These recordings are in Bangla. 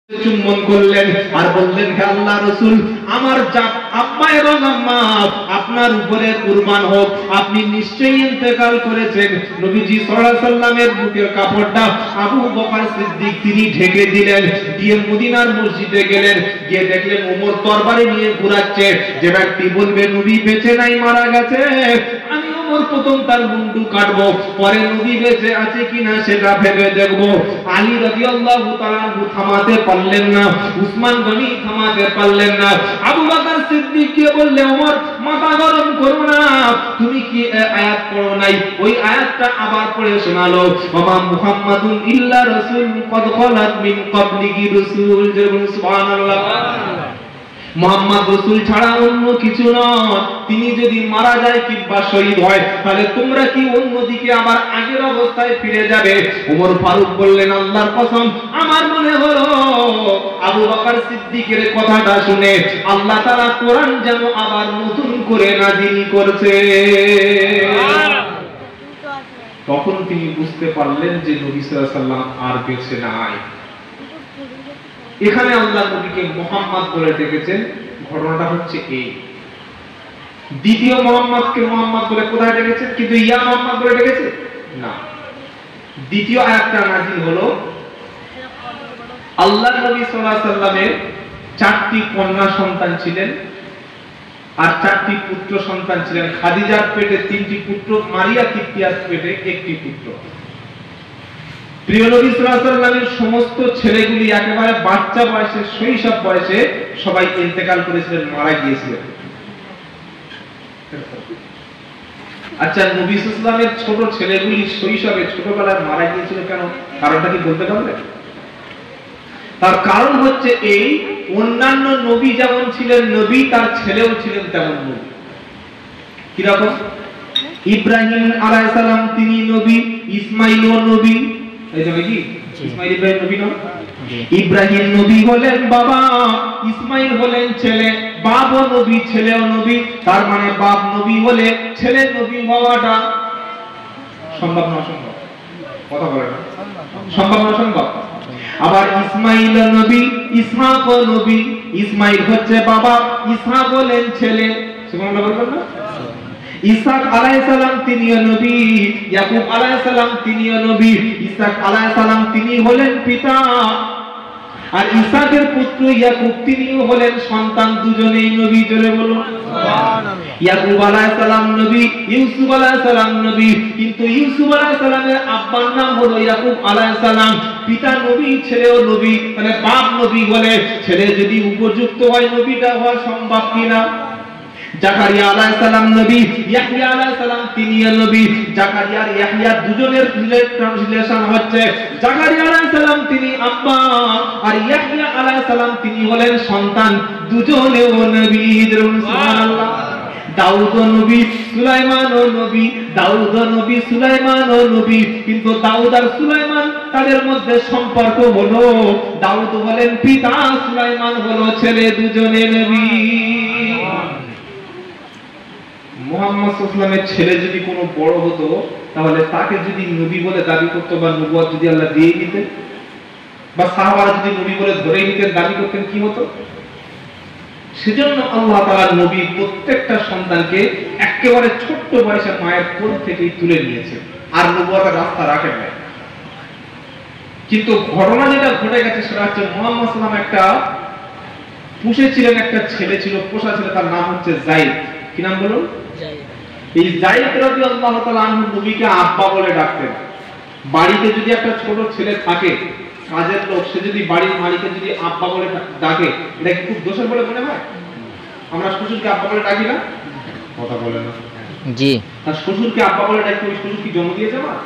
চুম্বন করলেন আর বললেন, হে আল্লাহর রাসূল, আমার আব্বা এবং আম্মা আপনার উপরে কুরবান হোক, আপনি নিশ্চয়ই ইন্তেকাল করেছেন। নবীজি সাল্লাল্লাহু আলাইহি সাল্লামের বুকের কাপড়টা আবু বকর সিদ্দিক তিনি ঢেকে দিলেন, দিয়ে মদিনার মসজিদে গেলেন, গিয়ে দেখলেন ওমর তরবারি নিয়ে ঘোরাচ্ছে। যে ব্যক্তি বলবে নবী বেঁচে নাই, মারা গেছে, আমি ওমর প্রথম তার মুন্ডু কাটবো, পরে নবী বেঁচে আছে কিনা সেটা ভেবে দেখবো। আলী রাদিয়াল্লাহু তাআলা থামাতে পারলেন না, উসমান গনি থামাতে পারলেন না। আবু বকর সিদ্দিক কে বললে, ওমর মাথা গরম করো না, তুমি কি আয়াত পড়ো নাই? ওই আয়াতটা আবার পড়ে শোনালো, ওমা মুহাম্মাদুন ইল্লা রাসূল কদ খালাত মিন ক্বাবলিহি রাসূল। সুবহানাল্লাহ। মুহাম্মদ রাসূল ছাড়া অন্য কিছু নয়। তিনি যদি মারা যায় কিংবা শহীদ হয়, তাহলে তোমরা কি অন্যদিকে আবার আগের অবস্থায় ফিরে যাবে? ওমর ফারুক বললেন, আল্লাহর কসম, আমার মনে হলো আবু বকর সিদ্দিকের কথাটা শুনে আল্লাহ তাআলা কোরআন যেন আবার নতুন করে নাযিল করছে। তখন তিনি বুঝতে পারলেন যে নবী সাল্লাল্লাহু আলাইহি ওয়াসাল্লাম আর বেঁচে নাই। এখানে আল্লাহ নবীকে মুহাম্মদ বলে ডেকেছেন। ঘটনাটা হচ্ছে এই, দ্বিতীয় মুহাম্মদকে মুহাম্মদ বলে কোথায় ডেকেছেন, কিন্তু ইয়া মুহাম্মদ বলে ডেকেছে না। দ্বিতীয় আয়াতটা নাযিল হলো, আল্লাহ নবী সাল্লাল্লাহু আলাইহি ওয়াসাল্লামের 4টি কন্যা সন্তান ছিলেন আর 4টি পুত্র সন্তান ছিলেন। খাদিজার পেটে 3টি পুত্র, মারিয়া কিপ্তিয়ার পেটে 1টি পুত্র। প্রিয় নবী সাল্লাল্লাহু আলাইহি ওয়াসাল্লামের সমস্ত ছেলেগুলি একেবারে বাচ্চা বয়সে, শৈশব বয়সে সবাই ইন্তেকাল করেছিলেন, মারা গিয়েছিলেন। আচ্ছা, নবী সাল্লাল্লাহু আলাইহি ওয়াসাল্লামের ছোট ছেলেগুলি শৈশবে, ছোটবেলায় মারা গিয়েছিল কেন? কারণটা কি বলতে পারবেন? তার কারণ হচ্ছে এই, অন্যান্য নবী যেমন ছিলেন নবী, তার ছেলেও ছিলেন তেমন নবী। কিরকম? ইব্রাহিম আলাইহিস সালাম তিনি নবী, ইসমাঈলও নবী। এই যে কি ইসমাঈল ইব্রাহিম নবী না? ইব্রাহিম নবী হলেন বাবা, ইসমাঈল হলেন ছেলে। বাপও নবী, ছেলেও নবী। তার মানে বাপ নবী হলে ছেলে নবী হওয়াটা সম্ভব না অসম্ভব? কথা বলে না, সম্ভব না অসম্ভব? আবার ইসমাঈল নবী, ইসহাকও নবী। ইসমাঈল হচ্ছে বাবা, ইসহাক হলেন ছেলে। সুবহানাল্লাহ বলবেন না? ইসহাক আলাইহিস সালাম তিনিও নবী, ইয়াকুব আলাইহিস সালাম তিনিও নবী। ইসহাক আলাইহিস সালাম তিনি হলেন পিতা, আর ইসহাকের পুত্র ইয়াকুব তিনিও হলেন সন্তান, দুজনেই নবী। জোরে বলুন সুবহানাল্লাহ। ইয়াকুব আলাইহিস সালাম নবী, ইউসুফ আলাইহিস সালাম নবী, কিন্তু ইউসুফ আলাইহিস সালামের আব্বার নাম হলো ইয়াকুব আলাইহিস সালাম। পিতা নবী, ছেলেও নবী, মানে বাপ নবী হলে ছেলে যদি উপযুক্ত হয় নবীটা হওয়া সম্ভব কিনা? জাকারিয়া আলাইহিস সালাম নবী, ইয়াহইয়া আলাইহিস সালাম তিনিও নবী। জাকারিয়া আর ইয়াহইয়া দুজনের রিলেশন হচ্ছে, জাকারিয়া আলাইহিস সালাম তিনি আব্বা, আর ইয়াহইয়া আলাইহিস সালাম তিনি হলেন সন্তান, দুজনেও নবী। সুবহানাল্লাহ। দাউদ নবী, সুলাইমান নবী। দাউদ নবী, সুলাইমান নবী, কিন্তু দাউদ আর সুলাইমান তাদের মধ্যে সম্পর্ক হলো, দাউদ হলেন পিতা, সুলাইমান হলো ছেলে, দুজনে নবী। মুহাম্মদ সাল্লাল্লাহু আলাইহি ওয়াসাল্লামের ছেলে যদি কোনো বড় হতো, তাহলে তাকে যদি নবী বলে দাবি করতো বা নবুয়ত যদি আল্লাহ দিয়ে দিতেন, বা সাহাবারা যদি নবী বলে ধরে নিতেন, দাবি করতেন, কি হতো? সেজন্য আল্লাহ তাআলা নবী প্রত্যেকটা সন্তানকে একেবারে ছোট্ট বয়সে মায়ের কোল থেকেই তুলে নিয়েছেন, আর নবুয়তের রাস্তা রাখেন নাই। কিন্তু ঘটনা যেটা ঘটে গেছে সেটা হচ্ছে, মুহাম্মদ সাল্লাল্লাহু আলাইহি ওয়াসাল্লাম একটা পুষেছিলেন, একটা ছেলে ছিল, পোষা ছিল, তার নাম হচ্ছে যায়েদ। কি নাম বলুন? এই যায়েদ রাদিয়াল্লাহু তাআলা আনহু নবীকে আব্বা বলে ডাকতেন। বাড়িতে যদি একটা ছোট ছেলে থাকে, কাজের লোক, সে যদি বাড়ির মালিককে যদি আব্বা বলে ডাকে, এটা কি খুব দোষের বলে মনে হয়? আমরা শ্বশুরকে আব্বা বলে ডাকি না? কথা বলে না জি। আর শ্বশুরকে আব্বা বলে ডাকি, ওই শ্বশুর কি জন্ম দিয়েছে আমার?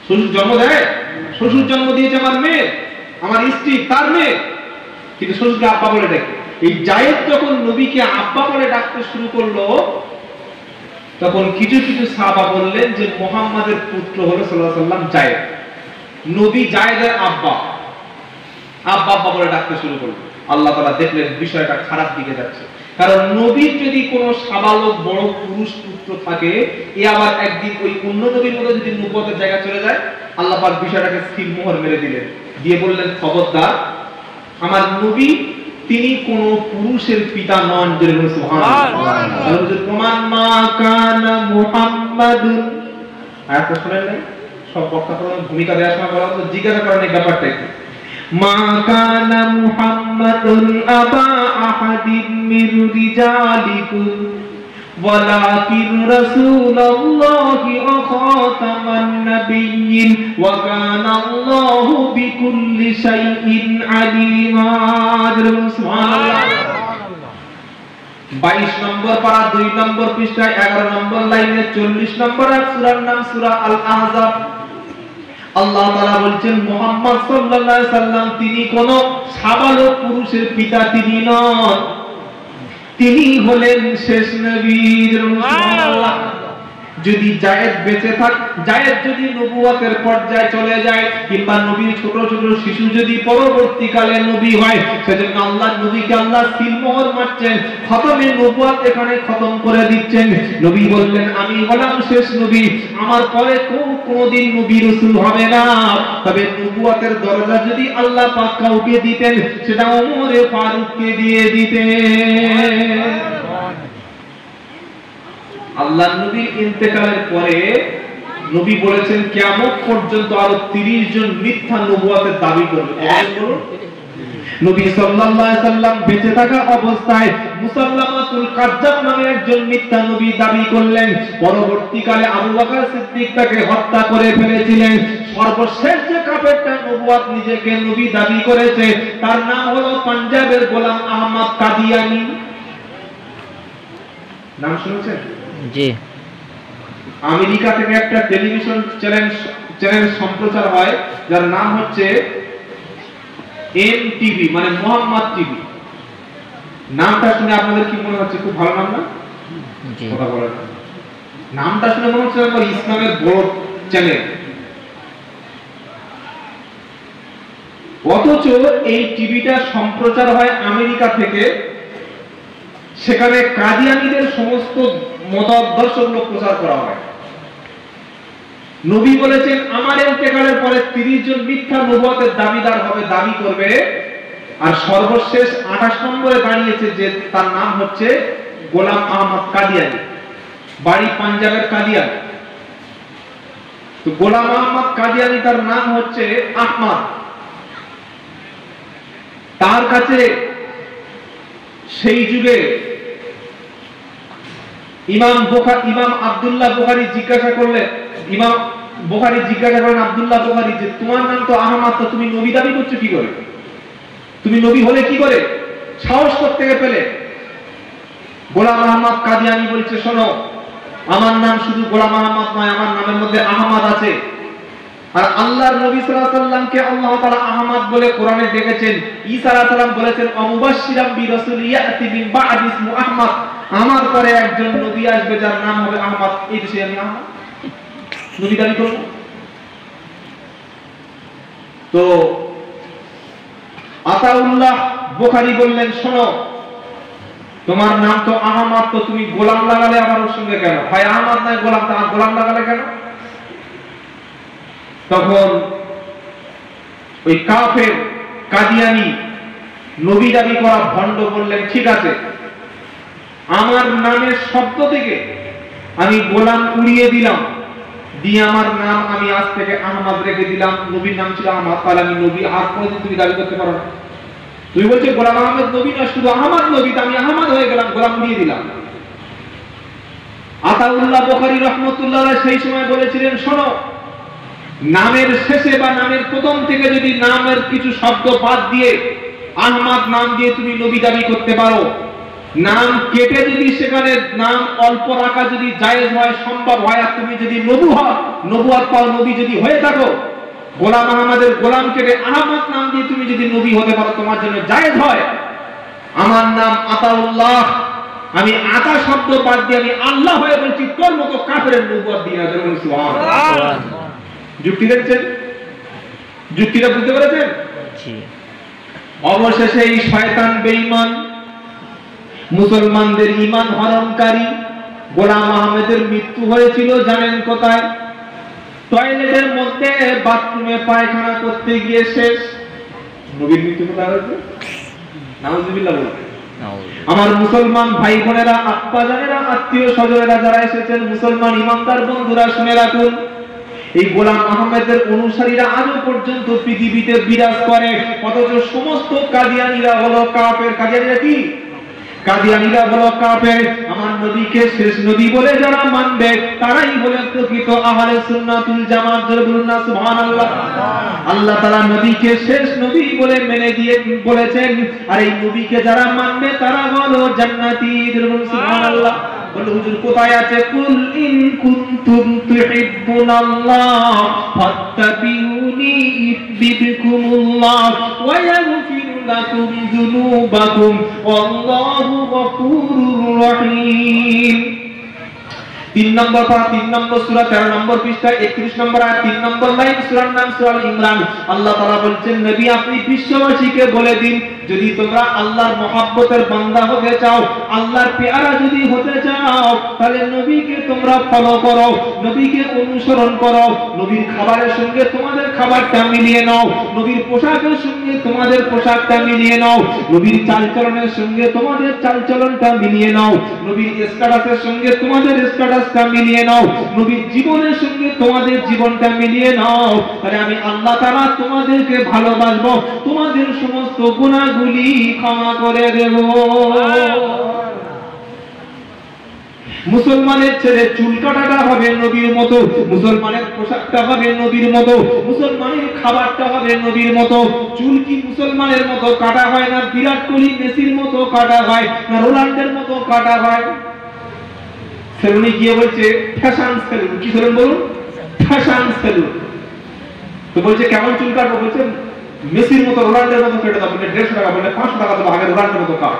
শ্বশুর জন্ম দেয়? শ্বশুর জন্ম দিয়েছে আমার মেয়ে, আমার স্ত্রী, তার মেয়ে, কিন্তু শ্বশুরকে আব্বা বলে ডাকে। এই যায়েদ যখন নবীকে আব্বা বলে ডাকতে শুরু করলো, তখন কিছু কিছু সাহাবা বললেন যে মুহাম্মাদের পুত্র হলো সাল্লাল্লাহু আলাইহি ওয়াসাল্লাম যায়েদ। নবী যায়েদের আব্বা, আব্বা আব্বা বলে ডাকতে শুরু করলো। আল্লাহ তাআলা দেখলেন বিষয়টা খারাপ দিকে যাচ্ছে, কারণ নবীর যদি কোনো সাবালক বড় পুরুষ পুত্র থাকে, এ আবার একদিন ওই অন্য নবীর মতো যদি নবুয়তের জায়গা চলে যায়, আল্লাহ পাক বিষয়টাকে স্থির মোহর মেরে দিলেন, দিয়ে বললেন খবরদার আমার নবী তিনি কোন পুরুষের পিতা নন। যেরকম সুবহানাল্লাহ। প্রমাণ মা কানা মুহাম্মাদুন, আয়াতটা শুনেন নাই? সব বক্তা ভূমিকা দেওয়ার সময় বলা হতো জিজ্ঞাসা করেন এই ব্যাপারটা কি। মা কানা মুহাম্মাদুন আবা আহাদিম মির রিজালিকুম ওয়ালাকিন রাসূলুল্লাহি ওয়া খাতামান নাবিয়্যিন ওয়া কানা আল্লাহু বিকুল্লি শাইইন আলিমা। সুবহানাল্লাহ। 22 নম্বর পারা 2 নম্বর পৃষ্ঠায় 11 নম্বর লাইনে 40 নম্বর সূরার নাম সূরা আল আহজাব। আল্লাহ তাআলা বলছেন মুহাম্মদ সাল্লাল্লাহু আলাইহি সাল্লাম তিনি কোন সাবালক পুরুষের পিতা তিনি নন, তিনি হলেন শেষ নবী। সুবহানাল্লাহ। যদি জায়েদ বেঁচে থাক, জায়েদ যদি নবুয়তের পর্যায়ে চলে যায় কিংবা নবীর ছোট ছোট শিশু যদি পরবর্তীকালে নবী হয়, সেজন্য আল্লাহ নবীকে আল্লাহ সিলমোহর মারছেন, খতমে নবুয়ত এখানে খতম করে দিচ্ছেন। নবী বললেন আমি হলাম শেষ নবী, আমার পরে কোনদিন নবী রাসূল হবে না। তবে নবুয়তের দরজা যদি আল্লাহ পাক কাউকে দিতেন সেটা ওমর ফারুককে দিয়ে দিতেন। আল্লাহ নবীর ইন্তেকালের পরে নবী বলেছেন কিয়ামত পর্যন্ত আরো 30 জন মিথ্যা নবুয়তের দাবি করবে। নবী সাল্লাল্লাহু আলাইহি সাল্লাম বেঁচে থাকা অবস্থায় মুসাল্লামাতুল কাজ্জাব নামে একজন মিথ্যা নবী দাবি করলেন। পরবর্তীকালে আবু বকর সিদ্দিক তাকে হত্যা করে ফেলেছিলেন। সর্বশেষ যে কাফেরটা নবুয়ত নিজেকে নবী দাবি করেছে তার নাম হলো পাঞ্জাবের গোলাম আহমদ কাদিয়ানী। নাম শুনেছেন? জি। আমেরিকা থেকে একটা টেলিভিশন চ্যানেল সম্প্রচার হয় যার নাম হচ্ছে এমটিভি, মানে মোহাম্মদ টিভি। নামটা শুনে আপনাদের কি মনে হচ্ছে? খুব ভালো নাম না? জি। কথা বলেন। নামটা শুনে মনে হচ্ছে ইসলামের বড় চ্যানেল, অথচ এই টিভিটা সম্প্রচার হয় আমেরিকা থেকে। সেখানে কাদিয়ানীদের সমস্ত মতাদর্শগুলো প্রচার করা হয়। নবী বলেছেন আমার ইন্তেকালের পরে 30 জন মিথ্যা নবুয়তের দাবিদার হবে, দাবি করবে। আর সর্বশেষ 28 নম্বরে দাঁড়িয়েছে যে তার নাম হচ্ছে গোলাম আহমদ কাদিয়ানী, বাড়ি পাঞ্জাবের কাদিয়ান। তো গোলাম আহমদ কাদিয়ানী তার নাম হচ্ছে আহমদ। তার কাছে সেই যুগে ইমাম আব্দুল্লাহ বুখারী জিজ্ঞাসা করলেন, ইমাম বুখারী জিজ্ঞাসা করেন আব্দুল্লাহ বুখারী যে তোমার নাম তো আহমদ, তো তুমি নবী দাবি করছো কি করে? তুমি নবী হলে কি করে? সাহস করতে পেলে? গোলাম আহমদ কাদিয়ানী বলছে শোনো, আমার নাম শুধু গোলাম আহমদ নয়, আমার নামের মধ্যে আহমদ আছে। আর আল্লাহর নবী সাল্লাল্লাহু আলাইহি ওয়াসাল্লামকে আল্লাহ তাআলা আহমদ বলে কোরআনে ডেকেছেন। ঈসা আলাইহিস সালাম বলেছেন অমুবাশশিরাম বিরাসূলিন ইয়াতি মিন বা'দি ইসমু আহমদ, আমার পরে একজন নবী আসবে যার নাম হবে আহমদ। এই দেশে আমি আহমদ নবী দাবি করব? তো আতাউল্লাহ বুখারী বললেন শোনো, তোমার নাম তো আহমদ, তো তুমি গোলাম লাগালে আমার ওর সঙ্গে কেন? ভাই আহমদ নয় গোলাম, তা গোলাম লাগালে কেন? তখন ওই কাফের কাদিয়ানী নবী দাবি করা ভণ্ড বললেন ঠিক আছে, আমার নামের শব্দ থেকে আমি গোলাম উড়িয়ে দিলাম, দিয়ে আমার নাম আমি আজ থেকে আহমদ রেখে দিলাম। নবীর নাম ছিল আহমদ, তাহলে আমি নবী আর কোনদিন তুমি দাবি করতে পারো না। তুই বলছে গোলাম আহমদ নবী না, শুধু আহমদ নবী, আমি আহমদ হয়ে গেলাম, গোলাম উড়িয়ে দিলাম। আতাউল্লাহ বুখারী রাহমাতুল্লাহ আলাইহি সেই সময় বলেছিলেন শোনো, নামের শেষে বা নামের প্রথম থেকে যদি নামের কিছু শব্দ বাদ দিয়ে আহমদ নাম দিয়ে তুমি নবী দাবি করতে পারো, নাম কেটে যদি সেখানে নাম অল্প রাখা যদি জায়েজ হয়, সম্ভব হয়, আর তুমি যদি নবুয়ত পাও, নবী যদি হয়ে থাকো, গোলাম আহমদের গোলাম কেটে আহমদ নাম দিয়ে তুমি যদি নবী হতে পারো, তোমার জন্য জায়েজ হয়। আমার নাম আতাউল্লাহ, আমি আতা শব্দ বাদ দিয়ে আমি আল্লাহ হয়ে বলছি, তোর মতো কাফেরের নবুয়ত দিয়ে না। সুবহানাল্লাহ। যুক্তি দেখছেন? যুক্তিটা বুঝতে পেরেছেন? অবশেষে এই শয়তান বেঈমান মুসলমানদের ঈমান হরণকারী গোলাম আহমেদের মৃত্যু হয়েছিল জানেন কোথায়? টয়লেটের মধ্যে, বাথরুমে পায়খানা করতে গিয়ে শেষ। নবীর মৃত্যু কোথায় হয়েছে? নাউজুবিল্লাহ বলুন। আমার মুসলমান ভাই বোনেরা, আব্বা জানেরা, আত্মীয় স্বজনেরা যারা এসেছেন, মুসলমান ইমানদার বন্ধুরা শুনে রাখুন, এই গোলাম আহমেদের অনুসারীরা আজও পর্যন্ত পৃথিবীতে বিরাজ করে, অথচ সমস্ত কাদিয়ানীরা হলো কাফের। কাদিয়ানীরা কি? কাদিয়ানীরা হলো কাফের। আমার নবীকে শেষ নবী বলে যারা মানবে তারাই বলে প্রকৃত আহলে সুন্নাতুল জামাত। বলুন না সুবহানাল্লাহ। আল্লাহ তাআলা নবীকে শেষ নবী বলে মেনে দিয়ে বলেছেন, আর এই নবীকে যারা মানবে তারা হলো জান্নাতি। বলুন সুবহানাল্লাহ। বলে হুজুর কোথায় আছে? কুল ইন কুনতুম তুহিব্বুনাল্লাহ ফাত্তাবিউনি ইউহিব্বুকুমুল্লাহ ওয়া ইয়াগফির লাকুম যুনুবাকুম ওয়াল্লাহু গফুরুর রহিম। 3 নম্বর পারা, 3 নম্বর সূরা, 13 নম্বর পৃষ্ঠা, 31 নম্বর আয়াত, 3 নম্বর লাইন, সূরার নাম সূরা ইমরান। আল্লাহ তাআলা বলছেন, নবী আপনি বিশ্ববাসীকে বলে দিন, যদি তোমরা আল্লাহর মহব্বতের বান্দা হতে চাও, আল্লাহর পেয়ারা যদি হতে চাও, তাহলে নবীকে তোমরা ফলো করো, নবীকে অনুসরণ করো। নবীর খাবারের সঙ্গে তোমাদের খাবারটা মিলিয়ে নাও, নবীর পোশাকের সঙ্গে তোমাদের পোশাকটা মিলিয়ে নাও, নবীর চালচলনের সঙ্গে তোমাদের চালচলনটা মিলিয়ে নাও, নবীর স্ট্যাটাসের সঙ্গে তোমাদের স্ট্যাটাসটা মিলিয়ে নাও, নবীর জীবনের সঙ্গে তোমাদের জীবনটা মিলিয়ে নাও। তাহলে আমি আল্লাহ তাআলা তোমাদেরকে ভালোবাসবো, তোমাদের সমস্ত গুনাহগুলি ক্ষমা করে দেব। মুসলমানের ছেলে চুল কাটাটা হবে নবীর মতো, মুসলমানের পোশাকটা হবে নবীর মতো, মুসলমানের খাবারটা হবে নবীর মতো। চুল কি মুসলমানের মতো কাটা হয় না বিরাট কোহলি মেসির মতো কাটা হয় না রোনাল্ডোর মতো কাটা হয়? সেলুনে গিয়ে বলছে ফ্যাশন সেলুন। কি সেলুন বলুন? Fashion salon. তো বলছে কেমন চুল কাটবো? বলছে মেসির মতো রোনাল্ডোর মতো কেটে দাও। বলে 150 টাকা, বলে 500 টাকা দেবো, আগে রোনাল্ডোর মতো কাট।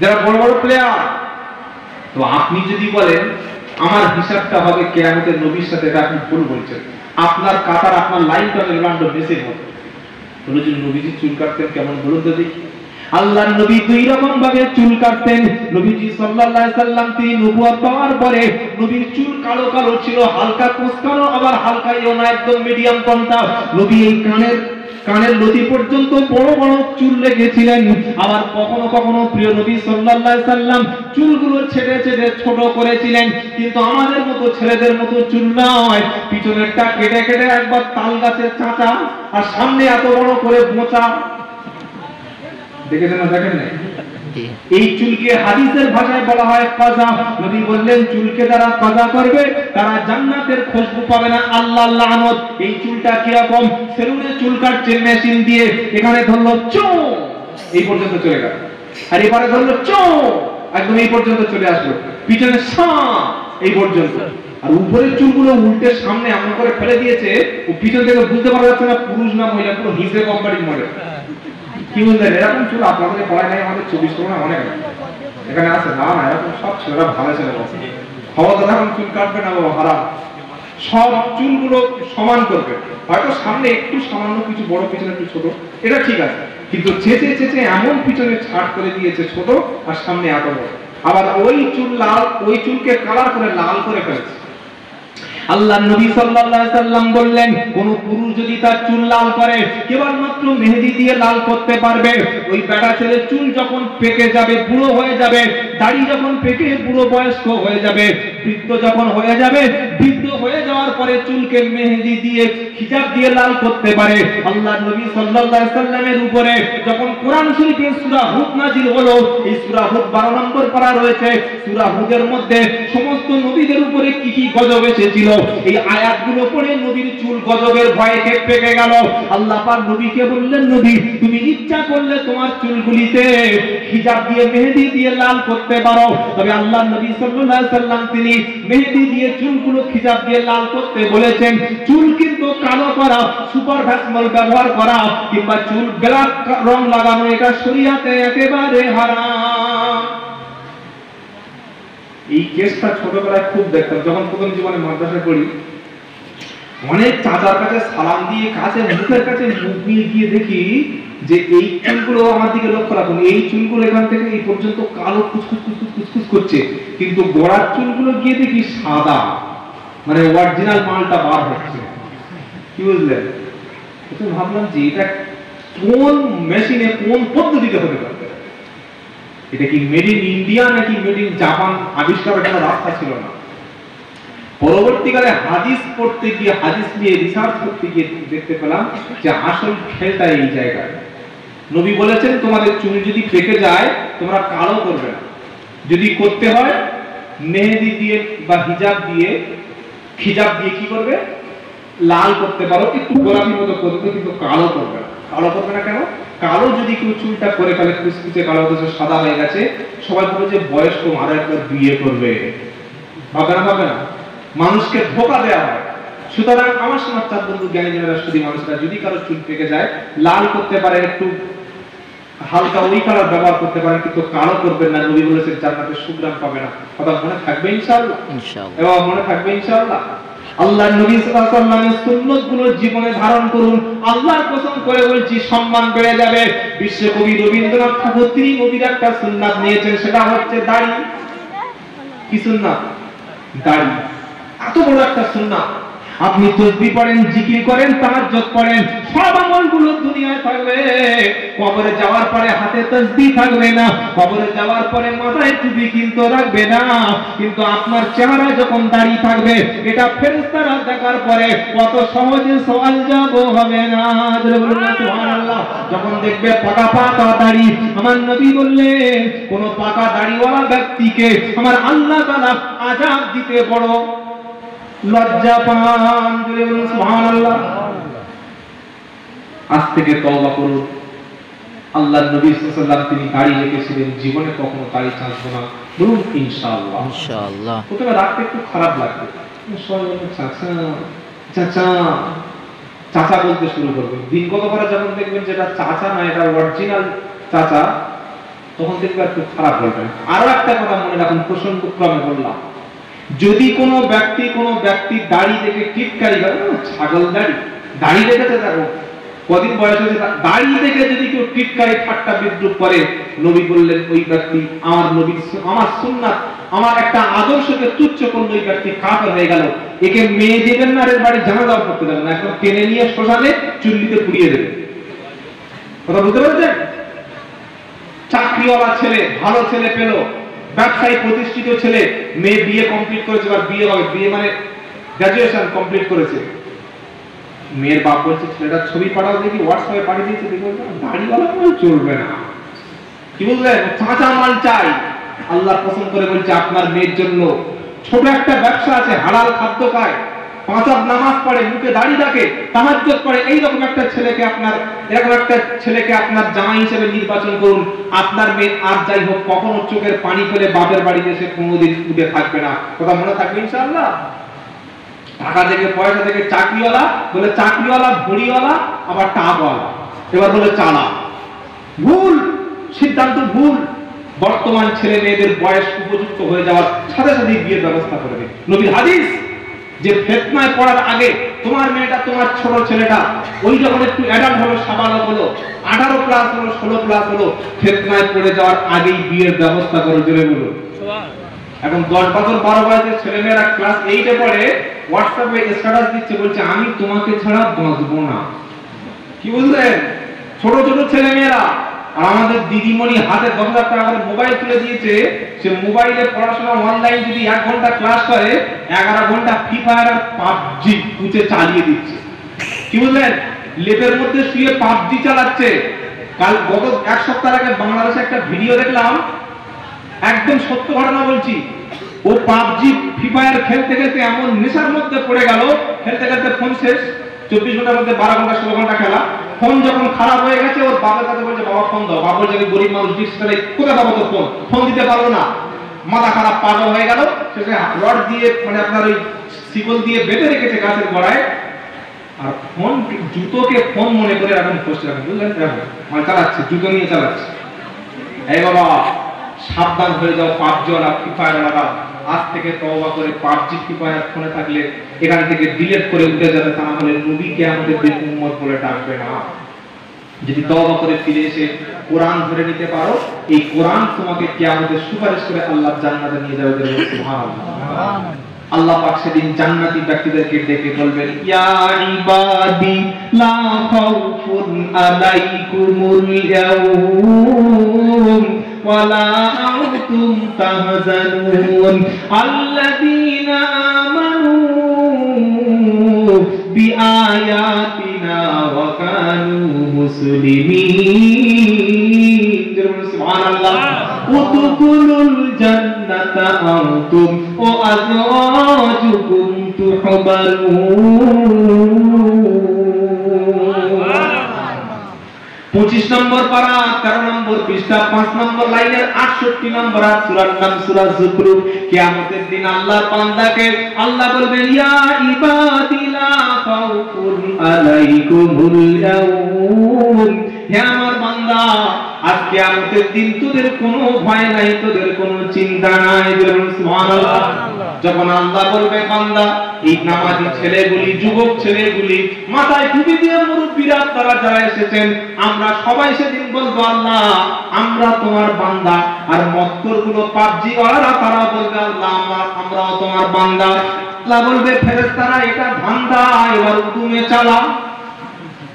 যারা বড় বড় প্লেয়ার, তো আপনি যদি বলেন আমার হিসাবটা হবে কিয়ামতের নবীর সাথে, এটা আপনি ভুল বলছেন। আপনার কাটার আপনার লাইনটা হবে রোনাল্ডো মেসির মতো। বলে যে নবীজি চুল কাটতেন কেমন বলুন তো দেখি। আল্লাহর নবী দুই রকম ভাবে চুল কাটতেন। নবীজি সাল্লাল্লাহু আলাইহি সাল্লাম তিনি নবুয়ত পাওয়ার পরে নবীর চুল কালো কালো ছিল, হালকা কুচকানো, আবার হালকা ইও না, একদম মিডিয়াম কোনটা। নবী এই কানের লতি পর্যন্ত বড় বড় চুল রেখেছিলেন। আবার কখনো কখনো প্রিয় নবী সাল্লাল্লাহু আলাইহি সাল্লাম চুলগুলো ছেড়ে ছেড়ে ছোট করেছিলেন, কিন্তু আমাদের মতো ছেলেদের মতো চুল নয়। পিছনেরটা কেটে কেটে একবার তাল গাছের চাঁচা, আর সামনে এত বড় করে মোচা। দেখেছেন না? দেখেন না? এই চুলকে হাদিসের ভাষায় বলা হয় কাজা। নবী বললেন চুলকে যারা কাজা করবে তারা জান্নাতের খুশবু পাবে না, আল্লাহর লানত। এই চুলটা কি রকম? সেলুনে চুল কাটছে মেশিন দিয়ে, এখানে ধরলো চো, এই পর্যন্ত চলে গেল, আর এবারে ধরলো চো, একদম এই পর্যন্ত চলে আসলো, পিছনে সা, এই পর্যন্ত। আর উপরের চুলগুলো উল্টে সামনে এমন করে ফেলে দিয়েছে, ও পিছন থেকে বুঝতে পারা যাচ্ছে না পুরুষ না মহিলা, পুরো হিজড়ে কোম্পানির মডেল। কি বললেন এরকম চুল আপনাদের পড়ায় নাই? আমাদের 24 করোনা অনেক এখানে আছে না, না এরকম সব ছেলেরা ভালো ছেলে বলছে ক্ষমতা এখন চুল কাটবে না বাবা, হারাম। সব চুলগুলো সমান করবে, হয়তো সামনে একটু সামান্য কিছু বড়, পিছনে একটু ছোট, এটা ঠিক আছে, কিন্তু চেঁচে চেঁচে এমন পিছনে ছাট করে দিয়েছে ছোট, আর সামনে এত বড়। আবার ওই চুল লাল, ওই চুলকে কালার করে লাল করে ফেলেছে। আল্লাহ নবী সাল্লাল্লাহু আলাইহি সাল্লাম বললেন কোন পুরুষ যদি তার চুল লাল করে কেবলমাত্র মেহেদি দিয়ে লাল করতে পারবে। ওই বেটা ছেলের চুল যখন পেকে যাবে, বুড়ো হয়ে যাবে, দাড়ি যখন পেকে বুড়ো বয়স্ক হয়ে যাবে, বৃদ্ধ যখন হয়ে যাবে, বৃদ্ধ হয়ে যাওয়ার পরে চুলকে মেহেদি দিয়ে হিজাব দিয়ে লাল করতে পারে। আল্লাহ নবী সাল্লাল্লাহু আলাইহি সাল্লামের উপরে যখন কোরআন শরীফের সূরা হুদ নাযিল হলো, এই সূরা হুদ 12 নম্বর পারা রয়েছে, সূরা হুদের মধ্যে সমস্ত নবীদের উপরে কি কি গজব এসেছিল, এই আয়াতগুলো পড়ে নবীর চুল গজবের ভয়ে পেকে গেল। আল্লাহ পাক নবীকে বললেন, নবী তুমি ইচ্ছা করলে তোমার চুলগুলিতে হিজাব দিয়ে মেহেদি দিয়ে লাল করতে পারো। তবে আল্লাহ নবী সাল্লাল্লাহু আলাইহি সাল্লাম তিনি মেহেদি দিয়ে চুলগুলো হিজাব দিয়ে লাল করতে বলেছেন। চুল কিন্তু কালো করা, সুপার ভ্যাসমল ব্যবহার করা কিংবা চুল ব্ল্যাক রং লাগানো এটা শরীয়তে একেবারে হারাম। এই কেসটা ছোটবেলায় খুব দেখতাম, যখন প্রথম জীবনে মাদ্রাসায় পড়ি, অনেক চাচার কাছে সালাম দিয়ে কাছে মুখের কাছে মুখ নিয়ে গিয়ে দেখি যে এই চুলগুলো আমার দিকে লক্ষ্য রাখুন, এই চুলগুলো এখান থেকে এই পর্যন্ত কালো কুচকুচ করছে, কিন্তু গোড়ার চুলগুলো গিয়ে দেখি সাদা, মানে অরিজিনাল মালটা বার হচ্ছে। কি বুঝলেন? তো ভাবলাম যে এটা কোন মেশিনে কোন পদ্ধতিতে হতে পারবে? এটা কি মেড ইন ইন্ডিয়া নাকি মেড ইন জাপান আবিষ্কারের কোনো রাস্তা ছিল না। পরবর্তীকালে হাদিস পড়তে গিয়ে, হাদিস নিয়ে রিসার্চ করতে গিয়ে দেখতে পেলাম যে আসল খেলটা এই জায়গায়। নবী বলেছেন তোমাদের চুল যদি পেকে যায় তোমরা কালো করবে না, যদি করতে হয় মেহেদি দিয়ে বা হিজাব দিয়ে, খিজাব দিয়ে কি করবে, লাল করতে পারো, একটু গোলাপি মতো করবে, কিন্তু কালো করবে না। কালো করবে না কেন? কালো যদি কেউ চুলটা করে ফেলে কুচকুচে কালো হতে সাদা হয়ে গেছে, সবাই বলে যে বয়স কম, আরো একবার বিয়ে করবে। ভাবে না, ভাবে না, মানুষকে ধোকা দেওয়া হয়। সুতরাং আমার সমাজ চার বন্ধু জ্ঞানী জনেরা শুধু মানুষরা যদি কারো চুল পেকে যায় লাল করতে পারে, একটু হালকা ওই কালার ব্যবহার করতে পারেন, কিন্তু কালো করবেন না। নবী বলেছেন জান্নাতে সুগ্রাণ পাবে না। কথা মনে থাকবে ইনশাআল্লাহ, ইনশাআল্লাহ, এবং মনে থাকবে ইনশাআল্লাহ। আল্লাহর নবী সাল্লাল্লাহু আলাইহি ওয়াসাল্লামের সুন্নাতগুলো জীবনে ধারণ করুন। আল্লাহর কসম করে বলছি সম্মান বেড়ে যাবে। বিশ্বকবি রবীন্দ্রনাথ ঠাকুর তিনি নবীর একটা সুন্নাত নিয়েছেন, সেটা হচ্ছে দাড়ি। কি সুন্নাত? দাড়ি। এত বড় একটা সুন্নাত। আপনি তাসবিহ পড়েন, জিকির করেন, তাহাজ্জুদ পড়েন, সব আমলগুলো দুনিয়ায় থাকবে। কবরে যাওয়ার পরে হাতে তাসবিহ থাকবে না, কবরে যাওয়ার পরে মাথায় টুপি কিন্তু রাখবে না, কিন্তু আপনার চেহারা যখন দাড়ি থাকবে এটা ফেরেশতারা দেখার পরে কত সহজে সওয়াল জবাব হবে না। সুবহানাল্লাহ। যখন দেখবে পাকা পাকা দাড়ি, আমার নবী বললেন কোন পাকা দাড়িওয়ালা ব্যক্তিকে আমার আল্লাহ তাআলা আযাব দিতে বড় লজ্জা পান। সুবহানাল্লাহ। আজ থেকে তওবা করুন। আল্লাহর নবী সাল্লাল্লাহু আলাইহি ওয়াসাল্লাম তিনি দাড়ি রেখেছিলেন, জীবনে কখনো দাড়ি চাঁচবো না। বলুন ইনশাআল্লাহ। ইনশাআল্লাহ। প্রথমে রাখতে একটু খারাপ লাগবে, চাচা চাচা চাচা বলতে শুরু করবে। দিন কত পরে যখন দেখবেন যেটা চাচা না, এটা অরিজিনাল চাচা, তখন দেখবে একটু খারাপ বলবেন। আরো একটা কথা মনে রাখুন, প্রসঙ্গক্রমে বললাম, যদি কোনো ব্যক্তি দাড়ি দেখে টিটকারি করে, ছাগল দাড়ি দেখেছে, দেখো কদিন বয়স হয়েছে, দাড়ি দেখে যদি কেউ টিটকারি ঠাট্টা বিদ্রুপ করে, নবী বললেন ওই ব্যক্তি আমার সুন্নাত, আমার একটা আদর্শকে তুচ্ছ করলো, ওই ব্যক্তি কাফের হয়ে গেল। একে মেয়ে দেবেন না, এর বাড়ি জানাজা করতে যাবেন না, এখন টেনে নিয়ে শ্মশানে চুল্লিতে পুড়িয়ে দেবেন। কথা বুঝতে পেরেছেন? চাকরিওয়ালা ছেলে, ভালো ছেলে পেল, ব্যবসায়ী প্রতিষ্ঠিত ছেলে, মেয়ে বিয়ে কমপ্লিট করেছে, বা বিয়ে হবে, বিয়ে মানে গ্রাজুয়েশন কমপ্লিট করেছে, মেয়ের বাপ বলছে ছেলেটার ছবি পাঠাও দেখি, হোয়াটসঅ্যাপে পাঠিয়ে দিয়েছে, দেখো দাড়িওয়ালা মাল চলবে না। কি বুঝলেন? কাঁচা মাল চাই। আল্লাহ পছন্দ করে বলছে আপনার মেয়ের জন্য ছোট একটা ব্যবসা আছে, হালাল খাদ্য খায়, পাঁচ ওয়াক্ত নামাজ পড়ে, মুখে দাড়ি রাখে, তাহাজ্জুদ পড়ে, এইরকম একটা ছেলেকে আপনার জামাই হিসেবে নির্বাচন করুন। আপনার মেয়ে আর যাই হোক কখনো চোখের পানি ফেলে বাপের বাড়িতে এসে কোনোদিন উঠে থাকবে না। কথা মনে থাকবে ইনশাআল্লাহ। টাকা থেকে পয়সা থেকে চাকরিওয়ালা বলে চাকরিওয়ালা, ভড়িওয়ালা, আবার টাকওয়ালা, এবার বলে চালা। ভুল সিদ্ধান্ত, ভুল। বর্তমান ছেলে মেয়েদের বয়স উপযুক্ত হয়ে যাওয়ার সাথে সাথে বিয়ের ব্যবস্থা করবে। নবীর হাদিস যে ফিতনায় পড়ার আগে তোমার মেয়েটা, তোমার ছোট ছেলেটা ওই যখন একটু অ্যাডাল্ট হলো, সাবালক হলো, 18 প্লাস হলো, 16 প্লাস হলো, ফিতনায় পড়ে যাওয়ার আগেই বিয়ের ব্যবস্থা করে জোরে বলো। এখন 10 বছর 12 বয়সের ছেলেমেয়েরা ক্লাস 8 এ পড়ে, হোয়াটসঅ্যাপে স্ট্যাটাস দিচ্ছে, বলছে আমি তোমাকে ছাড়া বাঁচবো না। কি বুঝলেন? ছোট ছোট ছেলেমেয়েরা। আর আমাদের দিদিমণি হাতে 10,000 টাকা করে মোবাইল তুলে দিয়েছে, সে মোবাইলে পড়াশোনা অনলাইন যদি 1 ঘন্টা ক্লাস করে, 11 ঘন্টা ফ্রি ফায়ার আর পাবজি পুচে চালিয়ে দিচ্ছে। কি বুঝলেন? লেপের মধ্যে শুয়ে পাবজি চালাচ্ছে। গত 1 সপ্তাহ আগে বাংলাদেশে একটা ভিডিও দেখলাম, একদম সত্য ঘটনা বলছি, ও পাবজি ফ্রি ফায়ার খেলতে খেলতে এমন নেশার মধ্যে পড়ে গেল, খেলতে খেলতে ফোন শেষ, 24 ঘন্টার মধ্যে 12 ঘন্টা 16 ঘন্টা খেলা। ফোন যখন খারাপ হয়ে গেছে, ওর বাবার কাছে বলছে বাবা ফোন দাও। বাবা বলছে গরিব মানুষ, ডিসপ্লে কোথায় পাবো তো ফোন দিতে পারবো না। মাথা খারাপ, পাগল হয়ে গেল। শেষে রড দিয়ে, মানে আপনার ওই শিকল দিয়ে বেঁধে রেখেছে গাছের গোড়ায়, আর ফোন, জুতোকে ফোন মনে করে এখন পোস্ট রাখেন। বুঝলেন? মানে চালাচ্ছে, জুতো নিয়ে চালাচ্ছে। এই বাবা সাবধান হয়ে যাও, পাবজিওয়ালা, ফ্রি ফায়ারওয়ালা। আজ থেকে তওবা করে পাবজি ফ্রি ফায়ার ফোনে থাকলে এখান থেকে ডিলিট করে উঠে যাবে, তা না হলে নবীকে আমাদের উম্মত বলে ডাকবে না। যদি তওবা করে ফিরে এসে কোরআন ধরে নিতে পারো, এই কোরআন তোমাকে কিয়ামতে সুপারিশ করে আল্লাহ জান্নাতে নিয়ে যাবে। সুবহানাল্লাহ। আল্লাহ পাক সেদিন জান্নাতি ব্যক্তিদেরকে ডেকে বলবেন, ইয়া ইবাদি লা খাউফুন আলাইকুমুল ইয়াউম ওয়া লা আনতুম তাহজানুন আল্লাযীনা আমানু বিআয়াতিনা ওয়া কানু মুসলিমিন। সুবহানাল্লাহ। উদখুলুল জান্নাতা আনতুম ওয়া আযওয়াজুকুম তুহবারুন। 25 নম্বর পারা 13 নম্বর পৃষ্ঠা 5 নম্বর লাইনের 68 নম্বর আয়াত, সূরার নাম সূরা যুখরুফ। কিয়ামতের দিন আল্লাহর বান্দাকে আল্লাহ বলবেন, ইয়া ইবাদি লা খাউফুন আলাইকুমুল ইয়াউম, হে আমার বান্দা আজ কিয়ামতের দিন তোদের কোনো ভয় নাই, তোদের কোনো চিন্তা নাই। সুবহানাল্লাহ। যখন আল্লাহ বলবে, বান্দা এই নামাজি ছেলেগুলি, যুবক ছেলেগুলি, মাথায় টুপি দিয়ে মুরব্বিরা তারা যারা এসেছেন, আমরা সবাই সেদিন বলবো, আল্লাহ আমরা তোমার বান্দা। আর মক্করগুলো পাবজি ওয়ালারা তারা বলবে, আল্লাহ আমরাও তোমার বান্দা। আল্লাহ বলবে, ফেরেশতারা এটা ধান্দা, এবার তুমি চালা।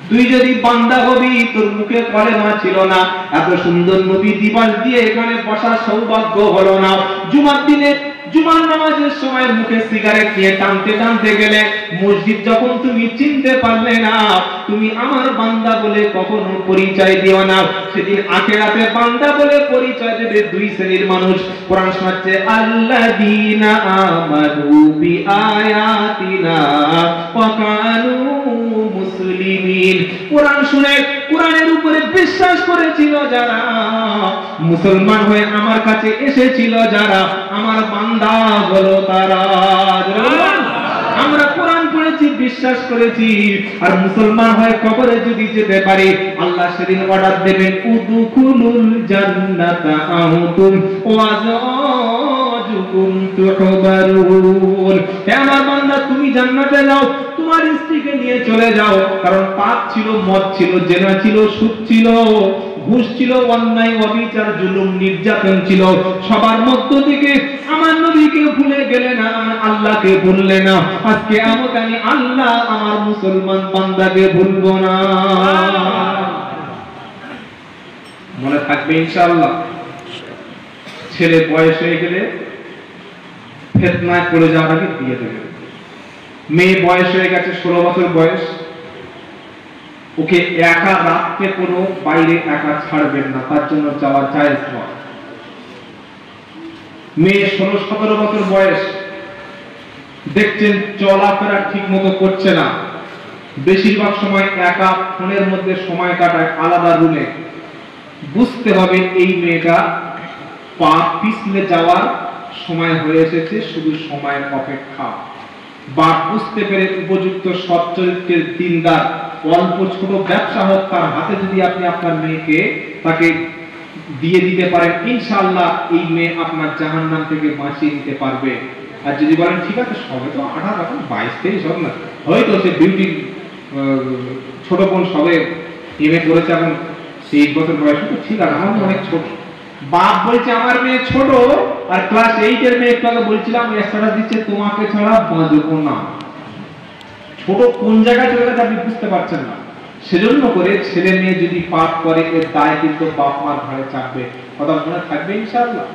তুই যদি বান্দা হবি, তোর মুখে কলেমা ছিল না, এত সুন্দর নবী দিবস দিয়ে এখানে বসার সৌভাগ্য হলো না, জুমার দিনে জুমার নামাজের সময় মুখে সিগারেট নিয়ে টানতে টানতে গেলে, মসজিদ যখন তুমি চিনতে পারলে না, তুমি আমার বান্দা বলে কখনো পরিচয় দিও না। সেদিন আখিরাতে বান্দা বলে পরিচয় দেবে দুই শ্রেণীর মানুষ। কোরআন শোনাচ্ছে, আল্লাযীনা আমানু বিআয়াতিনা ওয়া কানু মুসলিমিন। কোরআন শুনে কোরআনের উপরে বিশ্বাস করেছিল যারা, মুসলমান হয়ে আমার কাছে এসেছিল যারা, আমার বান্দা হলো তারা। আমরা কোরআন পড়েছি, বিশ্বাস করেছি, আর মুসলমান হয়ে কবরে যদি যেতে পারি, আল্লাহ সেদিন অর্ডার দেবেন, উদখুলুল জান্নাতা আনতুম ওয়া আযওয়াজুকুম তুহবারুন। হে আমার বান্দা, তুমি জান্নাতে যাও, তোমার স্ত্রীকে নিয়ে চলে যাও। কারণ পাপ ছিল, মদ ছিল, জেনা ছিল, সুদ ছিল, ঘুষ ছিল, অন্যায় অবিচার জুলুম নির্যাতন ছিল। সবার মধ্য থেকে আমার নবীকে ভুলে গেলে না, আমার আল্লাহকে ভুললে না। আজকে আমি আল্লাহ আমার মুসলমান বান্দাকে ভুলবো না। মনে থাকবে ইনশাআল্লাহ। ছেলে বয়স হয়ে গেলে ফিতনায় পড়ে যাওয়ার আগে দিয়ে দেবে। মেয়ে বয়স হয়ে গেছে 16 বছর বয়স, ওকে একা রাখতে কোনো বাইরে একা ছাড়বেন না, তার জন্য যাওয়া জায়েজ নয়। মেয়ে 16-17 বছর বয়স, দেখছেন চলাফেরা ঠিক মতো করছে না, বেশিরভাগ সময় একা ফোনের মধ্যে সময় কাটায় আলাদা রুমে, বুঝতে হবে এই মেয়েটা পা পিছলে যাওয়ার সময় হয়ে এসেছে, শুধু সময়ের অপেক্ষা। বা বুঝতে পেরে উপযুক্ত সৎ চরিত্রের দিনদার, অল্প ছোট ব্যবসা হোক, তার হাতে যদি আপনি আপনার মেয়েকে তাকে দিয়ে দিতে পারেন, ইনশাআল্লাহ এই মেয়ে আপনার জাহান্নাম থেকে বাঁচিয়ে নিতে পারবে। আর যদি বলেন ঠিক আছে সবে তো 18 এখন 22-23 হবে না, হয়তো সে বিউটি ছোট বোন সবে এমএ করেছে, এখন 23 বছর বয়স, তো ঠিক আছে, আমার অনেক ছোট। বাপ বলছে আমার মেয়ে ছোট, আর ক্লাস 8 এর মেয়ে, একটু বলছিলাম স্ট্যাটাস দিচ্ছে তোমাকে ছাড়া বাঁচবো না। ছোট কোন জায়গায় চলে গেছে আপনি বুঝতে পারছেন না। সেজন্য করে ছেলে মেয়ে যদি পাপ করে, এর দায় কিন্তু বাপ মার ঘাড়ে চাপবে। কথা মনে থাকবে ইনশাআল্লাহ।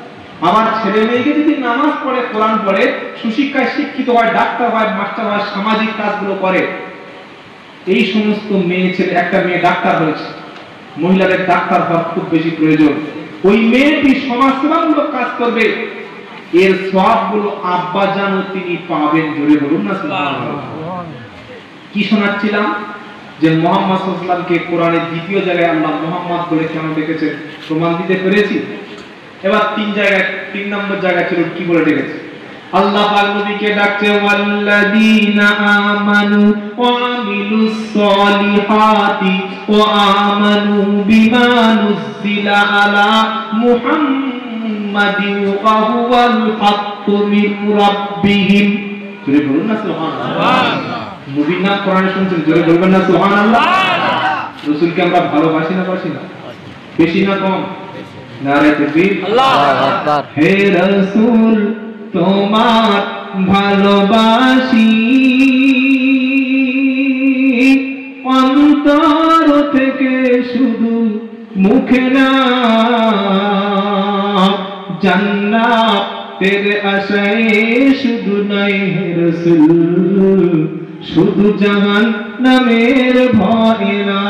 আমার ছেলে মেয়েকে যদি নামাজ পড়ে, কোরআন পড়ে, সুশিক্ষায় শিক্ষিত হয়, ডাক্তার হয়, মাস্টার হয়, সামাজিক কাজগুলো করে, এই সমস্ত মেয়ে ছেলে, একটা মেয়ে ডাক্তার হয়েছে, মহিলাদের ডাক্তার হওয়ার খুব বেশি প্রয়োজন। ওই মেয়েটি সমাজসেবামূলক কাজ করবে, এর সওয়াবগুলো আব্বা জানো তিনি পাবেন। জোরে বলুন না সুবহানাল্লাহ। কি শোনাচ্ছিলাম যে মুহাম্মদ সাল্লাল্লাহু আলাইহি ওয়াসাল্লামকে কোরআনের দ্বিতীয় জায়গায় আল্লাহ মুহাম্মদ বলে কেন ডেকেছে প্রমাণ দিতে পেরেছি। এবার 3 নম্বর জায়গা ছিল কি বলে ডেকেছে। আল্লাহ পাক নবীকে ডাকছে, ওয়াল্লাযীনা আমানু ওয়া আমিলুস সলিহাতি ওয়া আমানু বিমা নুজিলা আলা মুহাম্মাদিন ওয়া হুয়াল হাক্কু মির রাব্বিহিম। জোরে বলুন না সুবহানাল্লাহ। নবীর নাম কোরআনে শুনছেন, জোরে বলবেন না সুবহানাল্লাহ। রাসূলকে আমরা ভালোবাসি না, বাসি না, বেশি না কম? নারে তাকবীর, আল্লাহু আকবার। হে রাসূল তোমার ভালোবাসি, অন্তর থেকে শুধু মুখে না, জান্নাতের আশায় শুধু নাই হে রাসূল, শুধু জাহান্নামের ভয় না।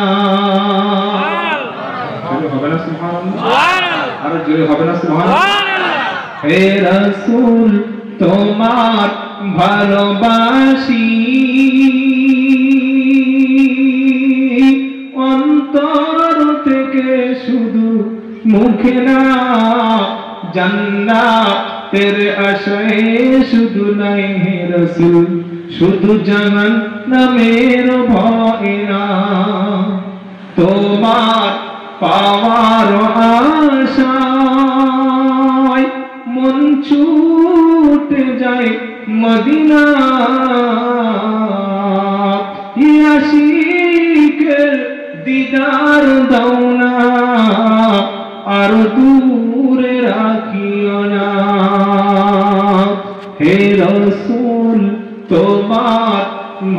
হবে না সুবহানাল্লাহ? আর জোরে হবে না সুবহানাল্লাহ? হে রাসূল তোমার ভালোবাসি, অন্তর থেকে শুধু মুখে না, জান্নাতের আশায় শুধু নাই হে রাসূল, শুধু জাহান্নামের ভয় না। তোমার পাওয়ার আশায় মন ছুটে যায় মদিনা, আশিকের দিদার দাও না, আর দূরে রাখিও না। হে রাসূল তোমার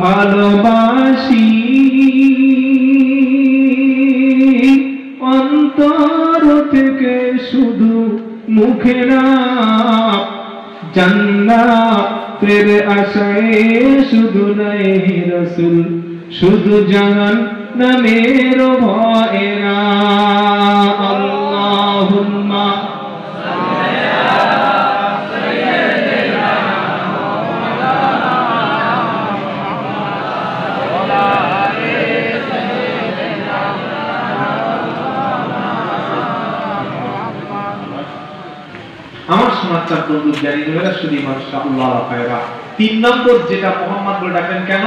ভালোবাসি, অন্তর থেকে শুধু মুখে না, জান্নাতের আশায় শুধু নাই হে রাসূল, শুধু জাহান্নামের ভয় না। আল্লাহুম্মা আমার সমাচার বন্ধু জ্ঞানী মেয়েরা শুধু মাশাআল্লাহ খায়রা। 3 নম্বর যেটা মুহাম্মদ বলে ডাকেন কেন,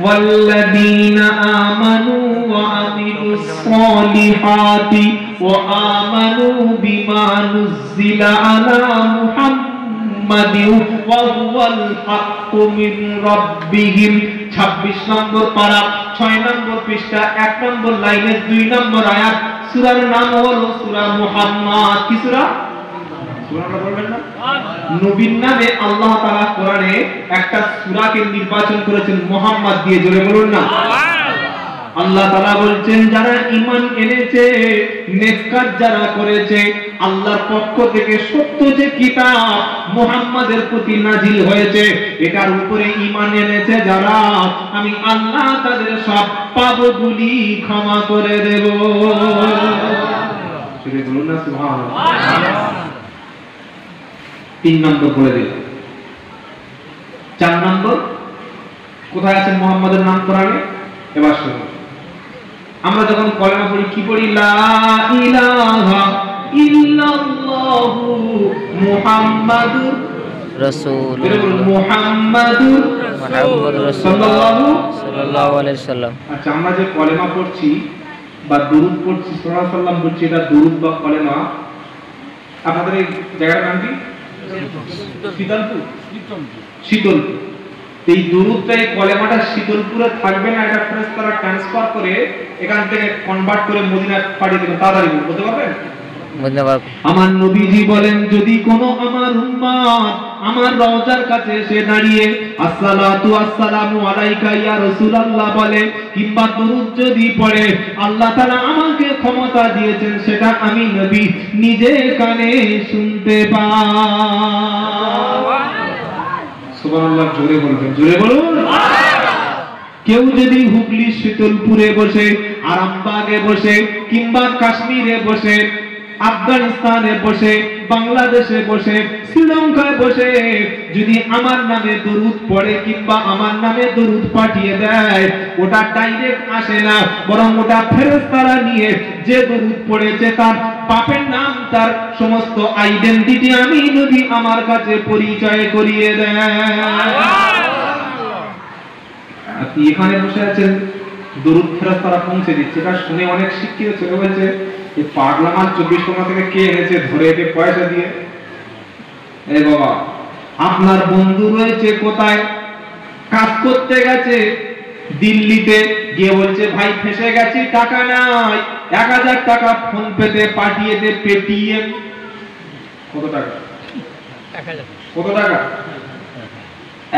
ওয়াল্লাযীনা আমানু ওয়া আমিলুস সলিহাতি ওয়া আমানু বিমা নুযিলা আলা মুহাম্মাদিন ওয়া হুয়াল হাক্কু মিন রাব্বিহিম। 26 নম্বর পারা 6 নম্বর পৃষ্ঠা 1 নম্বর লাইনের 2 নম্বর আয়াত। সূরার নাম হলো সূরা মুহাম্মদ। কি সূরা? নবীর নামে আল্লাহ তাআলা কোরআনে একটা সূরাকে নির্বাচন করেছেন মুহাম্মদ দিয়ে, জোরে বলুন না। আল্লাহ তাআলা বলছেন যারা ঈমান এনেছে, নেক কাজ যারা করেছে, আল্লাহর পক্ষ থেকে সত্য যে কিতাব মুহাম্মাদের প্রতি নাজিল হয়েছে, এটার উপরে ঈমান এনেছে যারা, আমি আল্লাহ তাদের সব পাপগুলি ক্ষমা করে দেব। জোরে বলুন না সুবহানাল্লাহ। 3 নম্বর বলে দিল। 4 নম্বর কোথায় আছে মুহাম্মাদের নাম কোরআনে? এবার শুনুন, আমরা যখন কলেমা পড়ি কি পড়ি? লা ইলাহা ইল্লাল্লাহু মুহাম্মাদুর রাসূলুল্লাহ, মুহাম্মাদুর রাসূলুল্লাহ সাল্লাল্লাহু আলাইহি ওয়াসাল্লাম। আচ্ছা, আমরা যে কলেমা পড়ছি বা দরুদ পড়ছি, সাল্লাল্লাহু আলাইহি ওয়াসাল্লাম বলছি, এটা দরুদ বা কলেমা। আপনাদের এই জায়গার নাম কি? শীতলপুর। এই দরুদটা, এই কলেমাটা শীতলপুরে থাকবে না, এটা ফেরেশতারা ট্রান্সফার করে এখান থেকে কনভার্ট করে মদিনায় পাঠিয়ে দেবে। তাড়াতাড়ি বলতে পারবেন? আমার নবীজি বলেন, যদি কোনো আমার উম্মত আমার রওজার কাছে এসে দাঁড়িয়ে আসসালাতু আসসালামু আলাইকা ইয়া রাসূলুল্লাহ বলে, কিংবা দরুদ যদি পড়ে, আল্লাহ তাআলা আমাকে ক্ষমতা দিয়েছেন সেটা আমি নবী নিজে কানে শুনতে পাই। সুবহানাল্লাহ, জোরে বলবেন, জোরে বলুন। কেউ যদি হুগলি শীতলপুরে বসে, আরামবাগে বসে, কিংবা কাশ্মীরে বসে, আফগানিস্তানে বসে, বাংলাদেশে বসে, শ্রীলঙ্কায় বসে যদি আমার নামে দরুদ পড়ে কিংবা আমার নামে দরুদ পাঠিয়ে দেয়, ওটা ডাইরেক্ট আসে না, বরং ওটা ফেরেশতারা নিয়ে যে দরুদ পড়েছে তার বাপের নাম, তার সমস্ত আইডেন্টিটি আমি নবী আমার কাছে পরিচয় করিয়ে দেয়। আপনি এখানে বসে আছেন, দরুদ ফেরেশতারা পৌঁছে দিচ্ছে, এটা শুনে অনেক শিক্ষিত ছেলে বলছে, এই পাগলা মাল 24 থেকে কে এনেছে ধরে একে পয়সা দিয়ে? এই বাবা, আপনার বন্ধু রয়েছে কোথায়? কাজ করতে গেছে দিল্লিতে, গিয়ে বলছে ভাই ফেসে গেছি, টাকা নাই, 1000 টাকা ফোন পেতে পাঠিয়ে দে, পেটিএম। কত টাকা? 1000। কত টাকা?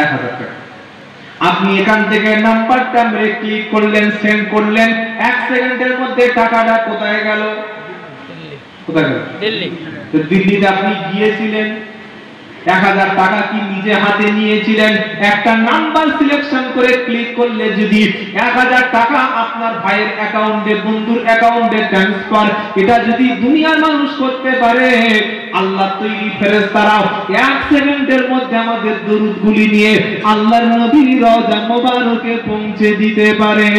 1000 টাকা। আপনি এখান থেকে নাম্বারটা মেরে ক্লিক করলেন, সেন্ড করলেন, 1 সেকেন্ডের মধ্যে টাকাটা কোথায় গেল? কোথায় গেল? দিল্লি। তো দিল্লিতে আপনি গিয়েছিলেন, 1000 টাকা কি নিজে হাতে নিয়েছিলেন? একটা নাম্বার সিলেকশন করে ক্লিক করলে যদি 1000 টাকা আপনার ভাইয়ের অ্যাকাউন্টে, বন্ধুর অ্যাকাউন্টে ট্রান্সফার, এটা যদি দুনিয়ার মানুষ করতে পারে, আল্লাহ তৈরি ফেরেশতারা 1 সেকেন্ডের মধ্যে আমাদের দরুদগুলি নিয়ে আল্লাহর নবীর রওজা মোবারকে পৌঁছে দিতে পারে।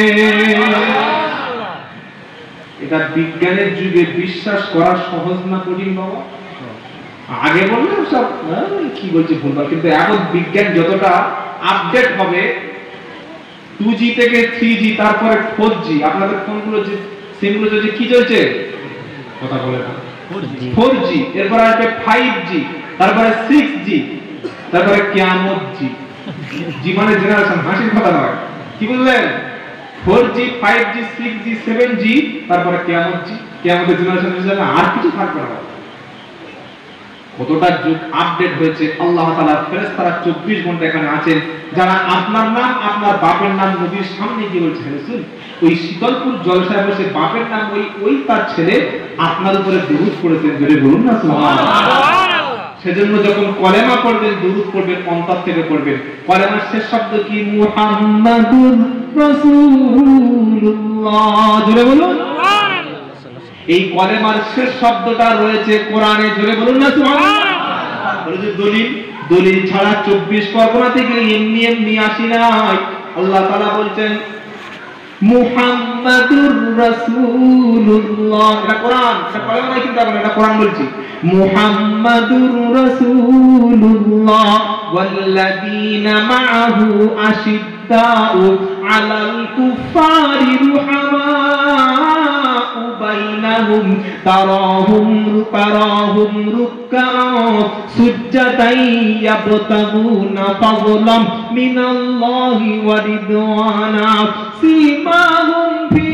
এটা বিজ্ঞানের যুগে বিশ্বাস করা সহজ না কঠিন বাবা? আগে বললাম সব কি বলছি ভুলভাল, কিন্তু এখন বিজ্ঞান যতটা আপডেট হবে, 2G থেকে 3G, তারপরে 4G, আপনাদের ফোনগুলো যে সিমগুলো যে কি চলছে কথা বলে না, 4G, এরপর আসবে 5G, তারপরে 6G, তারপরে কিয়ামত জি। জি মানে জেনারেশন, হাসির কথা নয়, কি বুঝলেন? 4G, 5G, 6G, 7G, তারপরে কিয়ামত জি। কিয়ামতের জেনারেশন হিসেবে আর কিছু থাকবে না। কতটা যুগ আপডেট হয়েছে। আল্লাহ তাআলা ফেরেশতারা 24 ঘন্টা এখানে আছেন, যারা আপনার নাম, আপনার বাপের নাম নবীর সামনে গিয়ে বলছে, রাসূল ওই শীতলপুর জলসায় বসে বাপের নাম ওই তার ছেলে আপনার উপরে দরুদ পড়েছেন, জোরে বলুন না সুবহানাল্লাহ। সেজন্য যখন কলেমা পড়বেন, দরুদ পড়বেন, অন্তর থেকে পড়বেন। কলেমার শেষ শব্দ কি? মুহাম্মাদুর রাসূলুল্লাহ, জোরে বলুন। এই কলেমার শেষ শব্দটা রয়েছে কোরআনে, জোরে বলুন না সুবহানাল্লাহ। দলিল ছাড়া 24 পরগনা থেকে এমনি এমনি আসি নাই। আল্লাহ তাআলা বলছেন মুহাম্মাদুর রাসূলুল্লাহ, এটা কোরআন, এটা কলেমা নয় কিন্তু, এটা কোরআন বলছি। মুহাম্মাদুর রাসূলুল্লাহ ওয়াল্লাযীনা মাআহু আশিদ্দাউ আলাল কুফারি রুহামাউ বাইনাহুম তারাহুম রুকআন সুজদান ইয়াবতাগুনা ফাযলাম মিনাল্লাহি ওয়া রিদওয়ানা সীমাহুম ফি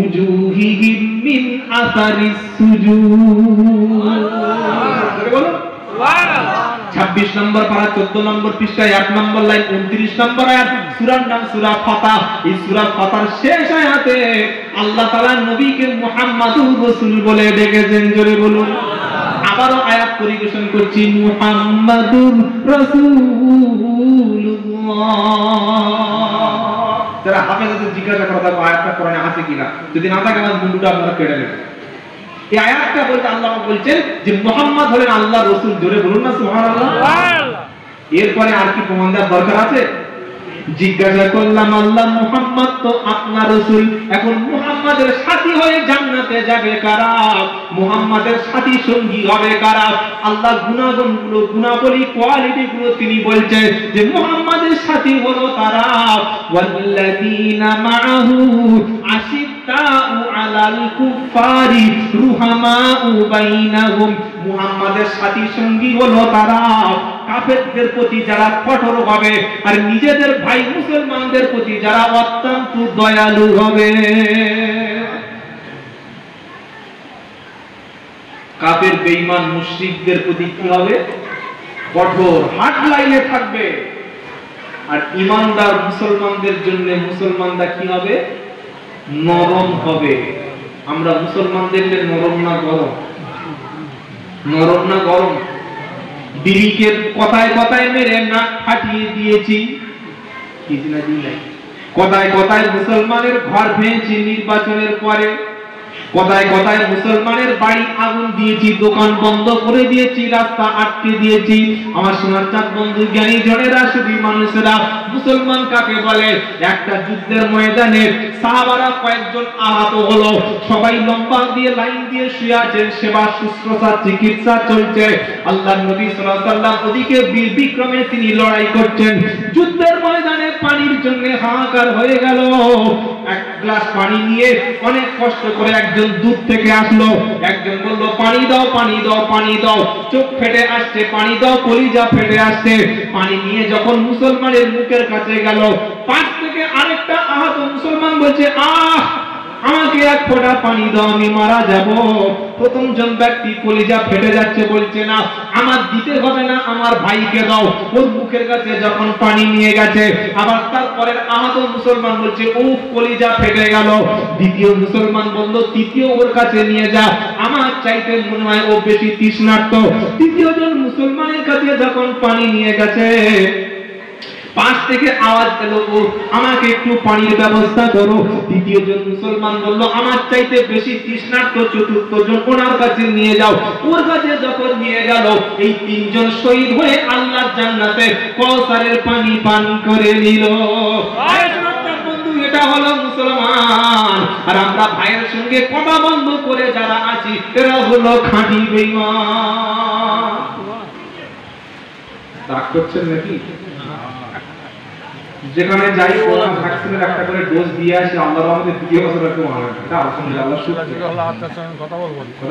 উজুহিহিম মিন আসারিস সুজুদ। 26 নম্বর পারা 14 নম্বর পৃষ্ঠায় 8 নম্বর লাইন 29 নম্বর আয়াত, সূরার নাম সূরা ফাতাহ। এই সূরা ফাতাহর শেষ আয়াতে আল্লাহ তাআলা নবীকে মুহাম্মাদুর রাসূল বলে ডেকেছেন, জোরে বলুন। আবারো আয়াত পরিবেশন করছি, মুহাম্মাদুর রাসূলুল্লাহ। যারা হাফেজদের জিজ্ঞাসা করা থাকবে আয়াতটা কোরআনে আছে কিনা, যদি না থাকে আমার মুন্ডুটা আপনারা কেটে নেবেন। এই আয়াতটা বলতে আল্লাহ বলছেন যে মুহাম্মদ হলেন আল্লাহর রাসূল, জোরে বলুন না সুবহানাল্লাহ। এরপরে আর কি প্রমাণ দেওয়ার দরকার আছে? জিজ্ঞাসা করলাম, আল্লাহ মুহাম্মদ তো আপনার রাসূল, এখন মুহাম্মাদের সাথী হয়ে জান্নাতে যাবে কারা? মুহাম্মাদের সাথী সঙ্গী হবে কারা? আল্লাহ গুণাগুণগুলো, গুণাবলী, কোয়ালিটিগুলো তিনি বলছেন যে মুহাম্মাদের সাথী হলো তারা ওয়াল্লাযীনা মাআহু আশিদ্দাউ আলাল কুফারি রুহামাউ বাইনাহুম। মুহাম্মাদের সাথী সঙ্গী হলো তারা কাফেরদের প্রতি যারা কঠোর হবে, আর নিজেদের ভাই মুসলমানদের প্রতি যারা অত্যন্ত দয়ালু হবে। কাফের বেঈমান মুশরিকদের প্রতি কি হবে? কঠোর, হার্ড লাইনে থাকবে। আর ঈমানদার মুসলমানদের জন্য মুসলমানরা কি হবে? নরম হবে। আমরা মুসলমানদের নরম না গরম? নরম না গরম? দিদিকে কথায় কথায় মেরে নাক ফাটিয়ে দিয়েছি, কিছু না দিই নাই। কথায় কথায় মুসলমানের ঘর ভেঙেছি নির্বাচনের পরে, কথায় কথায় মুসলমানের বাড়ি আগুন দিয়েছি, দোকান বন্ধ করে দিয়েছি, রাস্তা আটকে দিয়েছি। আমার সোনার চাঁদ বন্ধু জ্ঞানী জনেরা, শুধু মানুষেরা, মুসলমান কাকে বলে? একটা যুদ্ধের ময়দানে সাহাবারা কয়েকজন আহত হলো, সবাই লম্বা দিয়ে লাইন দিয়ে শুয়ে আছেন, সেবা শুশ্রূষা চিকিৎসা চলছে। আল্লাহর নবী সাল্লাল্লাহু আলাইহি ওয়াসাল্লাম ওদিকে বীর বিক্রমে তিনি লড়াই করছেন। যুদ্ধের ময়দানে পানির জন্য হাহাকার হয়ে গেল। এক গ্লাস পানি নিয়ে অনেক কষ্ট করে একজন দূর থেকে আসলো, একজন বলল পানি দাও, পানি দাও, পানি দাও। চোখ ফেটে আসছে, পানি দাও, কলিজা ফেটে আসছে। পানি নিয়ে যখন মুসলমানের মুখের কাছে গেল, পাশ থেকে আরেকটা আহত মুসলমান বলছে, আহ আমাকে এক ফোঁটা পানি দাও, আমি মারা যাব। প্রথম জন ব্যক্তি কলিজা ফেটে যাচ্ছে, বলছে না আমার দিতে হবে না, আমার ভাইকে দাও। ওর মুখের কাছে যখন পানি নিয়ে গেছে, আবার তারপরের আহত মুসলমান বলছে উফ কলিজা ফেটে গেল। দ্বিতীয় মুসলমান বলল তৃতীয় ওর কাছে নিয়ে যা, আমার চাইতে মনে হয় ও বেশি তৃষ্ণার্ত। তৃতীয় জন মুসলমানের কাছে যখন পানি নিয়ে গেছে, পাশ থেকে আওয়াজ এলো ও আমাকে একটু পানির ব্যবস্থা করো। তৃতীয় জন মুসলমান বলল আমার চাইতে বেশি তৃষ্ণার্ত চতুর্থ জন ওনার কাছে নিয়ে যাও। ওর কাছে যখন নিয়ে গেল, এই তিনজন শহীদ হয়ে আল্লাহর জান্নাতে কাউসারের পানি পান করে নিল। বন্ধু, এটা হলো মুসলমান। আর আমরা ভাইয়ের সঙ্গে কথা বন্ধ করে যারা আছি, এরা হলো খাঁটি বেঈমান। রাগ করছেন নাকি? যেখানে যাই কোরআন ভ্যাকসিনের একটা করে ডোজ দিয়ে আসি, আল্লাহর রহমতে দ্বিতীয় বছর একটু মারা যায়। এটা আলহামদুলিল্লাহ কথা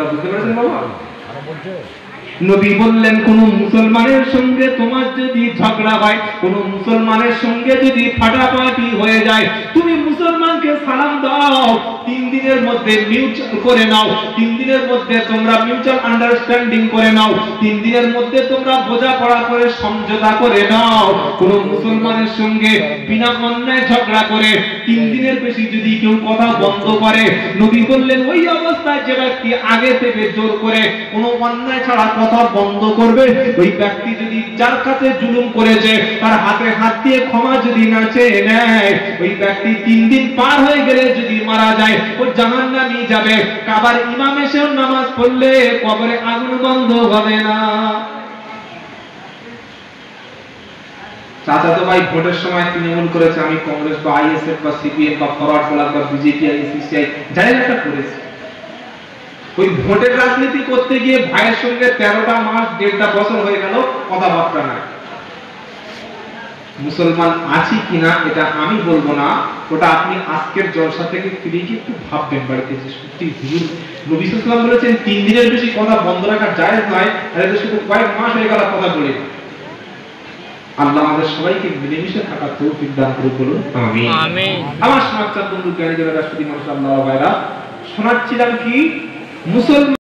বুঝতে পেরেছেন বাবা? নবী বললেন কোন মুসলমানের সঙ্গে তোমার যদি ঝগড়া হয়, কোন মুসলমানের সঙ্গে যদি ফাটাফাটি হয়ে যায়, তুমি মুসলমানকে সালাম দাও, 3 দিনের মধ্যে মিউচুয়াল করে নাও, 3 দিনের মধ্যে তোমরা মিউচুয়াল আন্ডারস্ট্যান্ডিং করে নাও, 3 দিনের মধ্যে তোমরা বোঝাপড়া করে সমঝোতা করে নাও। কোন মুসলমানের সঙ্গে বিনা অন্যায় ঝগড়া করে 3 দিনের বেশি যদি কেউ কথা বন্ধ করে, নবী বললেন ওই অবস্থায় যে ব্যক্তি আগে থেকে জোর করে কোন অন্যায় ছাড়া কথা বন্ধ করবে, ওই ব্যক্তি যদি যার কাছে জুলুম করেছে তার হাতে হাত দিয়ে ক্ষমা যদি না চেয়ে নেয়, ওই ব্যক্তি 3 দিন পার হয়ে গেলে যদি মারা যায়, ও জাহান্নামে যাবে। কাবার ইমাম এসেও নামাজ পড়লে কবরে আগুন বন্ধ হবে না। চাচাতো ভাই ভোটের সময় তৃণমূল করেছে, আমি কংগ্রেস বা আইএসএফ বা সিপিএম বা ফরওয়ার্ড ব্লক বা বিজেপি আইসিসিআই যাই একটা করেছে। ওই ভোটের রাজনীতি করতে গিয়ে ভাইয়ের সঙ্গে 13টা মাস 1.5টা বছর হয়ে গেল কথাবার্তা নাই। মুসলমান আছি কিনা এটা আমি বলবো না, ওটা আপনি আজকের জলসা থেকে ফিরে গিয়ে একটু ভাববেন বাড়িতে যে সত্যি হুজুর নবী সাল্লাল্লাহু আলাইহি ওয়াসাল্লাম বলেছেন 3 দিনের বেশি কথা বন্ধ রাখা জায়েজ নয়, আর এটা শুধু কয়েক মাস হয়ে গেল কথা বলি। আল্লাহ আমাদের সবাইকে মিলেমিশে থাকার তৌফিক দান করুন, বলুন আমিন। আমিন। আমার সমাজচার বন্ধু জ্ঞানী যারা রাষ্ট্রপতি মানুষ আল্লাহ ভাইরা, শোনাচ্ছিলাম কি মুসলমান